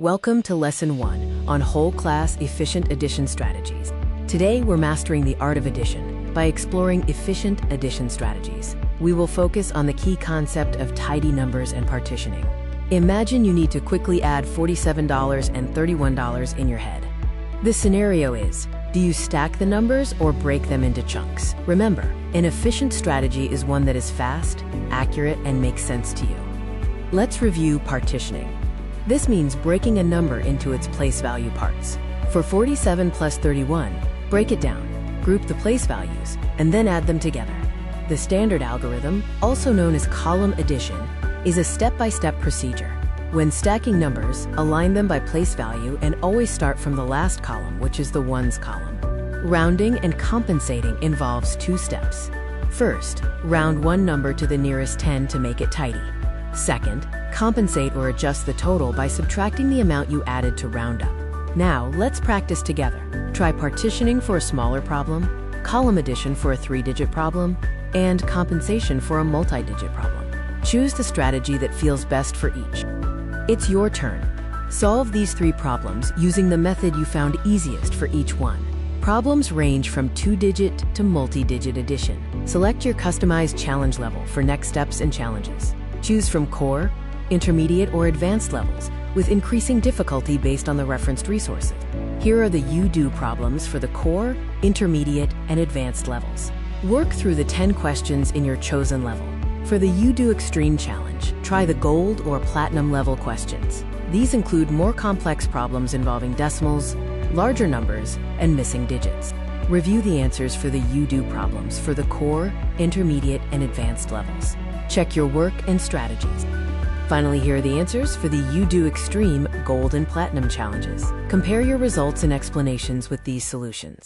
Welcome to Lesson 1 on Whole Class Efficient Addition Strategies. Today we're mastering the art of addition by exploring efficient addition strategies. We will focus on the key concept of tidy numbers and partitioning. Imagine you need to quickly add $47 and $31 in your head. The scenario is, do you stack the numbers or break them into chunks? Remember, an efficient strategy is one that is fast, accurate, and makes sense to you. Let's review partitioning. This means breaking a number into its place value parts. For 47 plus 31, break it down, group the place values, and then add them together. The standard algorithm, also known as column addition, is a step-by-step procedure. When stacking numbers, align them by place value and always start from the last column, which is the ones column. Rounding and compensating involves two steps. First, round one number to the nearest 10 to make it tidy. Second, compensate or adjust the total by subtracting the amount you added to round up. Now, let's practice together. Try partitioning for a smaller problem, column addition for a 3-digit problem, and compensation for a multi-digit problem. Choose the strategy that feels best for each. It's your turn. Solve these 3 problems using the method you found easiest for each one. Problems range from 2-digit to multi-digit addition. Select your customized challenge level for next steps and challenges. Choose from core, intermediate, or advanced levels, with increasing difficulty based on the referenced resources. Here are the you-do problems for the core, intermediate, and advanced levels. Work through the 10 questions in your chosen level. For the you-do extreme challenge, try the gold or platinum level questions. These include more complex problems involving decimals, larger numbers, and missing digits. Review the answers for the you-do problems for the core, intermediate, and advanced levels. Check your work and strategies. Finally, here are the answers for the you-do extreme, gold, and platinum challenges. Compare your results and explanations with these solutions.